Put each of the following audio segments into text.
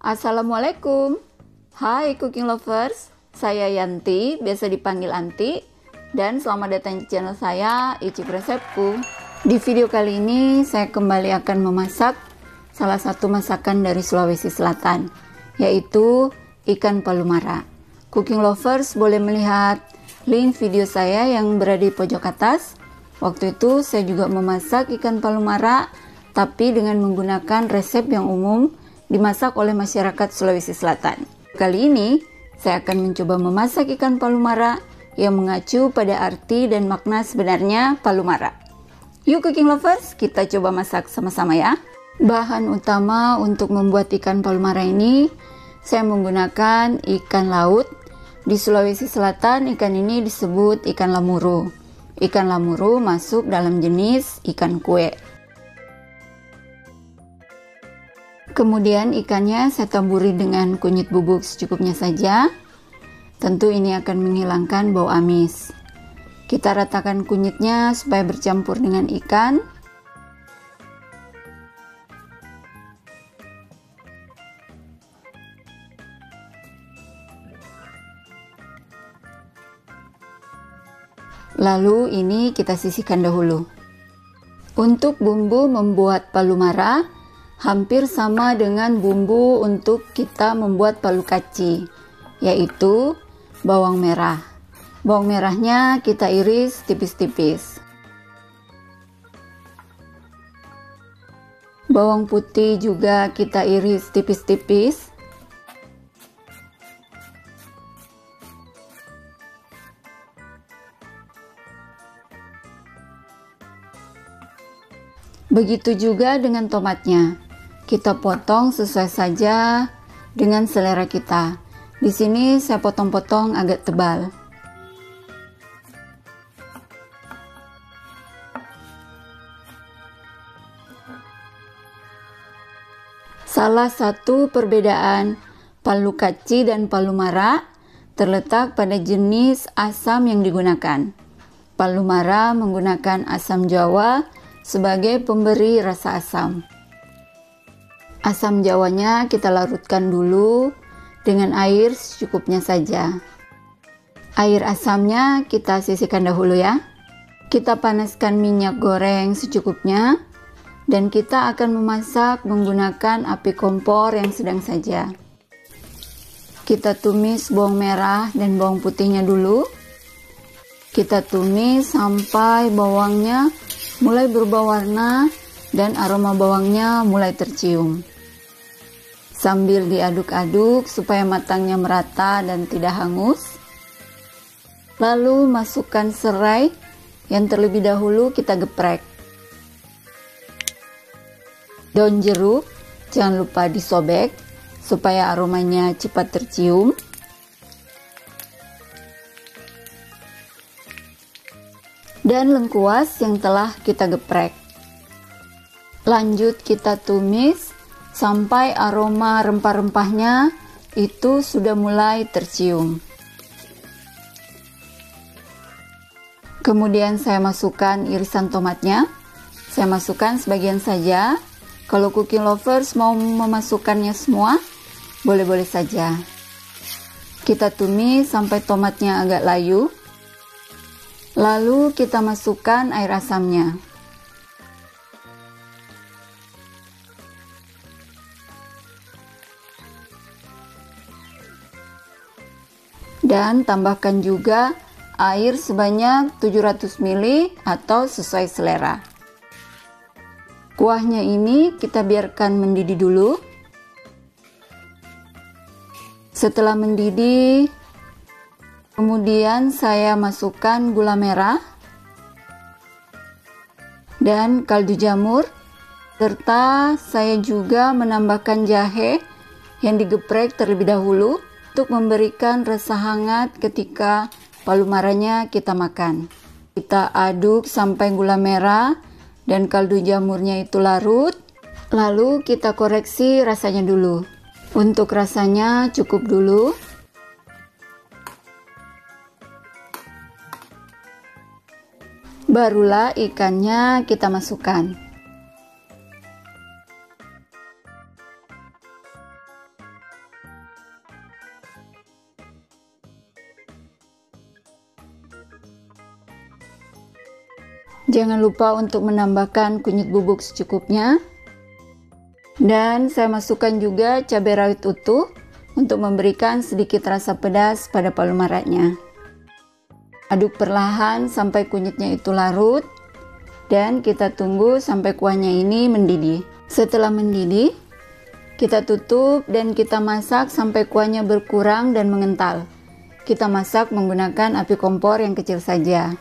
Assalamualaikum. Hai cooking lovers, saya Yanti, biasa dipanggil Anti, dan selamat datang di channel saya, Icip Resepku. Di video kali ini saya kembali akan memasak salah satu masakan dari Sulawesi Selatan, yaitu ikan palumara. Cooking lovers boleh melihat link video saya yang berada di pojok atas. Waktu itu saya juga memasak ikan palumara, tapi dengan menggunakan resep yang umum dimasak oleh masyarakat Sulawesi Selatan. Kali ini saya akan mencoba memasak ikan palumara yang mengacu pada arti dan makna sebenarnya palumara. Yuk cooking lovers, kita coba masak sama-sama ya. Bahan utama untuk membuat ikan palumara ini, saya menggunakan ikan laut. Di Sulawesi Selatan ikan ini disebut ikan lamuru. Ikan lamuru masuk dalam jenis ikan kue. Kemudian ikannya saya taburi dengan kunyit bubuk secukupnya saja. Tentu ini akan menghilangkan bau amis. Kita ratakan kunyitnya supaya bercampur dengan ikan. Lalu ini kita sisihkan dahulu. Untuk bumbu membuat palumara hampir sama dengan bumbu untuk kita membuat palu kaci, yaitu bawang merah. Bawang merahnya kita iris tipis-tipis. Bawang putih juga kita iris tipis-tipis. Begitu juga dengan tomatnya. Kita potong sesuai saja dengan selera kita. Di sini saya potong-potong agak tebal. Salah satu perbedaan palu kaci dan palumara terletak pada jenis asam yang digunakan. Palumara menggunakan asam Jawa sebagai pemberi rasa asam. Asam jawanya kita larutkan dulu dengan air secukupnya saja. Air asamnya kita sisihkan dahulu ya. Kita panaskan minyak goreng secukupnya dan kita akan memasak menggunakan api kompor yang sedang saja. Kita tumis bawang merah dan bawang putihnya dulu. Kita tumis sampai bawangnya mulai berubah warna dan aroma bawangnya mulai tercium. Sambil diaduk-aduk supaya matangnya merata dan tidak hangus. Lalu masukkan serai yang terlebih dahulu kita geprek. Daun jeruk jangan lupa disobek supaya aromanya cepat tercium. Dan lengkuas yang telah kita geprek. Lanjut kita tumis sampai aroma rempah-rempahnya itu sudah mulai tercium. Kemudian saya masukkan irisan tomatnya. Saya masukkan sebagian saja. Kalau cooking lovers mau memasukkannya semua, boleh-boleh saja. Kita tumis sampai tomatnya agak layu. Lalu kita masukkan air asamnya. Dan tambahkan juga air sebanyak 700 ml atau sesuai selera. Kuahnya ini kita biarkan mendidih dulu. Setelah mendidih, kemudian saya masukkan gula merah dan kaldu jamur, serta saya juga menambahkan jahe yang digeprek terlebih dahulu untuk memberikan rasa hangat ketika palumaranya kita makan. Kita aduk sampai gula merah dan kaldu jamurnya itu larut, lalu kita koreksi rasanya dulu. Untuk rasanya cukup dulu. Barulah ikannya kita masukkan. Jangan lupa untuk menambahkan kunyit bubuk secukupnya. Dan saya masukkan juga cabai rawit utuh untuk memberikan sedikit rasa pedas pada palu maraknya. Aduk perlahan sampai kunyitnya itu larut dan kita tunggu sampai kuahnya ini mendidih. Setelah mendidih, kita tutup dan kita masak sampai kuahnya berkurang dan mengental. Kita masak menggunakan api kompor yang kecil saja.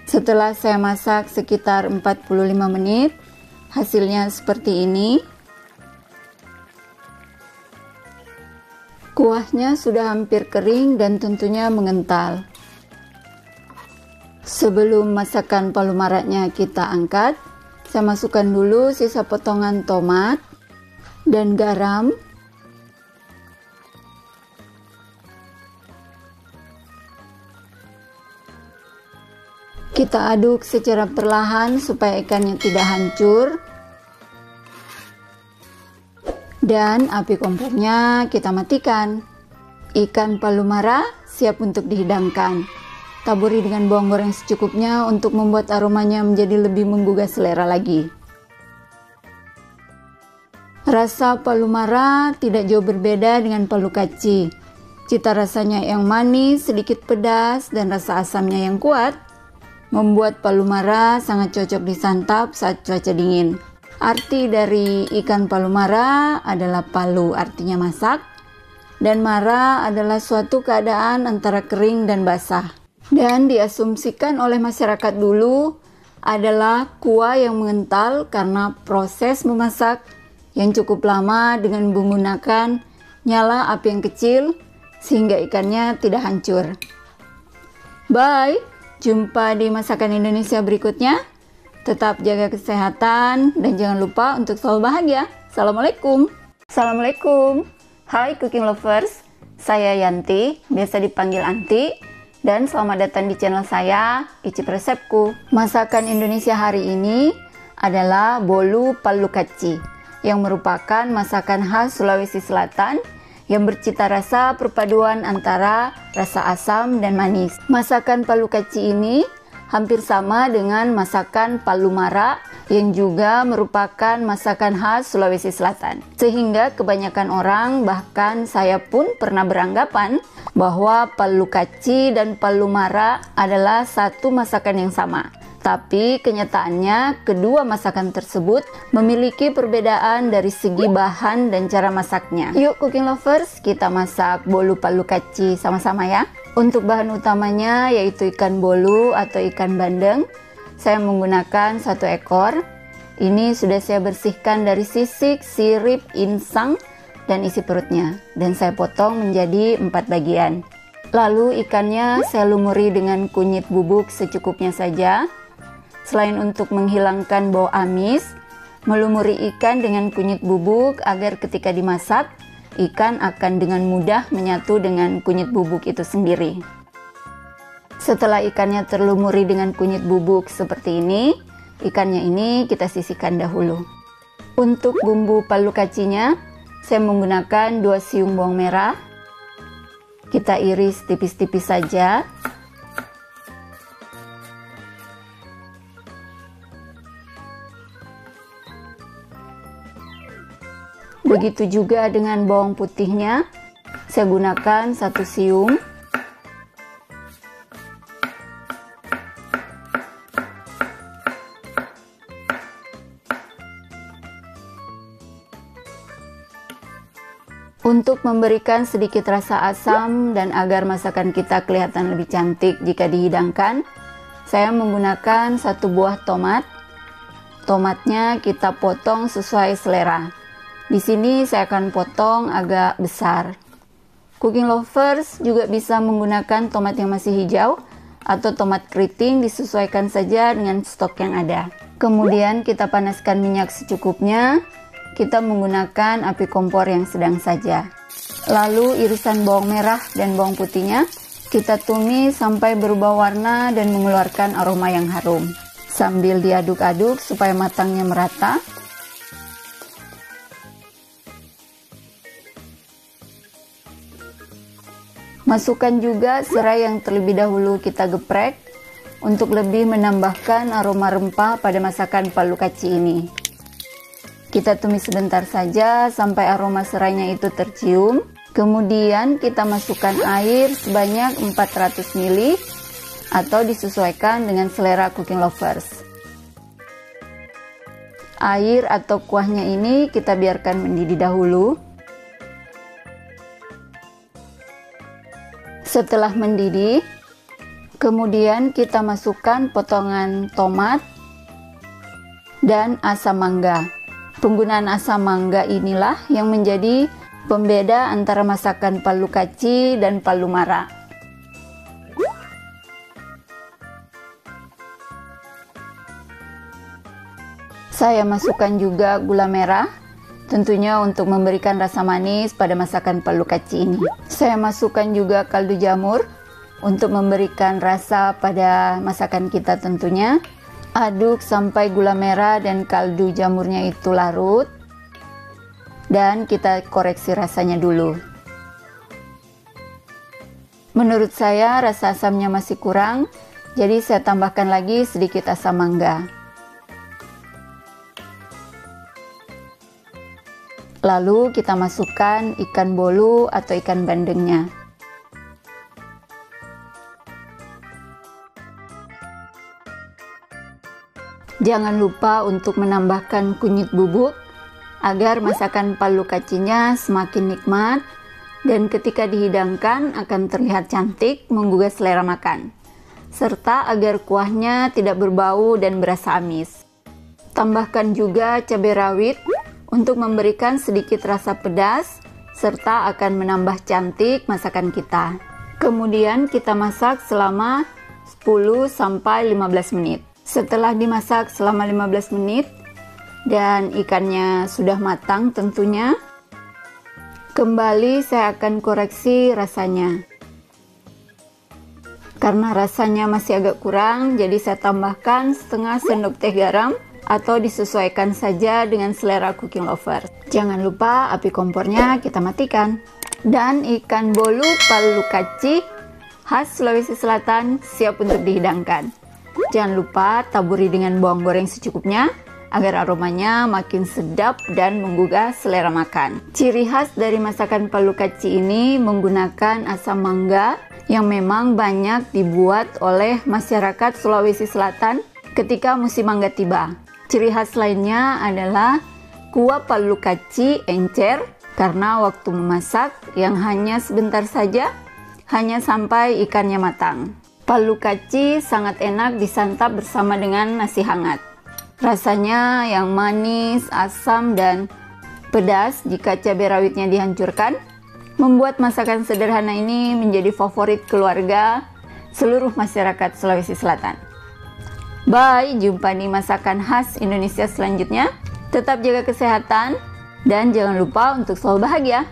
Setelah saya masak sekitar 45 menit, hasilnya seperti ini. Kuahnya sudah hampir kering dan tentunya mengental. Sebelum masakan palu maraknya kita angkat, saya masukkan dulu sisa potongan tomat dan garam. Kita aduk secara perlahan supaya ikannya tidak hancur. Dan api kompornya kita matikan. Ikan palu mara siap untuk dihidangkan. Taburi dengan bawang goreng secukupnya untuk membuat aromanya menjadi lebih menggugah selera lagi. Rasa palu mara tidak jauh berbeda dengan palu kaci. Cita rasanya yang manis, sedikit pedas, dan rasa asamnya yang kuat membuat palu mara sangat cocok disantap saat cuaca dingin. Arti dari ikan palu mara adalah palu artinya masak, dan mara adalah suatu keadaan antara kering dan basah. Dan diasumsikan oleh masyarakat dulu adalah kuah yang mengental karena proses memasak yang cukup lama dengan menggunakan nyala api yang kecil sehingga ikannya tidak hancur. Bye! Jumpa di masakan Indonesia berikutnya. Tetap jaga kesehatan dan jangan lupa untuk selalu bahagia. Assalamualaikum. Assalamualaikum. Hai cooking lovers. Saya Yanti, biasa dipanggil Anti. Dan selamat datang di channel saya, Icip Resepku. Masakan Indonesia hari ini adalah bolu palu kaci, yang merupakan masakan khas Sulawesi Selatan yang bercita rasa perpaduan antara rasa asam dan manis. Masakan palu kaci ini hampir sama dengan masakan palu mara yang juga merupakan masakan khas Sulawesi Selatan. Sehingga kebanyakan orang, bahkan saya pun pernah beranggapan bahwa palu kaci dan palu mara adalah satu masakan yang sama. Tapi kenyataannya kedua masakan tersebut memiliki perbedaan dari segi bahan dan cara masaknya. Yuk cooking lovers, kita masak bolu palu kaci sama-sama ya. Untuk bahan utamanya yaitu ikan bolu atau ikan bandeng. Saya menggunakan 1 ekor. Ini sudah saya bersihkan dari sisik, sirip, insang, dan isi perutnya. Dan saya potong menjadi 4 bagian. Lalu ikannya saya lumuri dengan kunyit bubuk secukupnya saja. Selain untuk menghilangkan bau amis, melumuri ikan dengan kunyit bubuk agar ketika dimasak, ikan akan dengan mudah menyatu dengan kunyit bubuk itu sendiri. Setelah ikannya terlumuri dengan kunyit bubuk seperti ini, ikannya ini kita sisihkan dahulu. Untuk bumbu palu kacinya, saya menggunakan 2 siung bawang merah. Kita iris tipis-tipis saja. Begitu juga dengan bawang putihnya, saya gunakan 1 siung. Untuk memberikan sedikit rasa asam dan agar masakan kita kelihatan lebih cantik jika dihidangkan, saya menggunakan 1 buah tomat. Tomatnya kita potong sesuai selera. Di sini saya akan potong agak besar. Cooking lovers juga bisa menggunakan tomat yang masih hijau atau tomat keriting, disesuaikan saja dengan stok yang ada. Kemudian kita panaskan minyak secukupnya. Kita menggunakan api kompor yang sedang saja. Lalu irisan bawang merah dan bawang putihnya kita tumis sampai berubah warna dan mengeluarkan aroma yang harum. Sambil diaduk-aduk supaya matangnya merata. Masukkan juga serai yang terlebih dahulu kita geprek untuk lebih menambahkan aroma rempah pada masakan palu kaci ini. Kita tumis sebentar saja sampai aroma serainya itu tercium. Kemudian kita masukkan air sebanyak 400 ml atau disesuaikan dengan selera cooking lovers. Air atau kuahnya ini kita biarkan mendidih dahulu. Setelah mendidih, kemudian kita masukkan potongan tomat dan asam mangga. Penggunaan asam mangga inilah yang menjadi pembeda antara masakan palu kaci dan palu mara. Saya masukkan juga gula merah, tentunya untuk memberikan rasa manis pada masakan palu kaci ini. Saya masukkan juga kaldu jamur untuk memberikan rasa pada masakan kita tentunya. Aduk sampai gula merah dan kaldu jamurnya itu larut. Dan kita koreksi rasanya dulu. Menurut saya rasa asamnya masih kurang, jadi saya tambahkan lagi sedikit asam mangga. Lalu kita masukkan ikan bolu atau ikan bandengnya. Jangan lupa untuk menambahkan kunyit bubuk agar masakan palu kacinya semakin nikmat dan ketika dihidangkan akan terlihat cantik, menggugah selera makan, serta agar kuahnya tidak berbau dan berasa amis. Tambahkan juga cabai rawit untuk memberikan sedikit rasa pedas serta akan menambah cantik masakan kita. Kemudian kita masak selama 10-15 menit. Setelah dimasak selama 15 menit dan ikannya sudah matang tentunya, kembali saya akan koreksi rasanya. Karena rasanya masih agak kurang, jadi saya tambahkan setengah sendok teh garam atau disesuaikan saja dengan selera cooking lover. Jangan lupa api kompornya kita matikan. Dan ikan bolu palu kaci khas Sulawesi Selatan siap untuk dihidangkan. Jangan lupa taburi dengan bawang goreng secukupnya agar aromanya makin sedap dan menggugah selera makan. Ciri khas dari masakan palu kaci ini menggunakan asam mangga yang memang banyak dibuat oleh masyarakat Sulawesi Selatan ketika musim mangga tiba. Ciri khas lainnya adalah kuah palu kaci encer karena waktu memasak yang hanya sebentar saja, hanya sampai ikannya matang. Palu kaci sangat enak disantap bersama dengan nasi hangat. Rasanya yang manis, asam, dan pedas jika cabai rawitnya dihancurkan, membuat masakan sederhana ini menjadi favorit keluarga seluruh masyarakat Sulawesi Selatan. Bye, jumpa di masakan khas Indonesia selanjutnya. Tetap jaga kesehatan dan jangan lupa untuk selalu bahagia.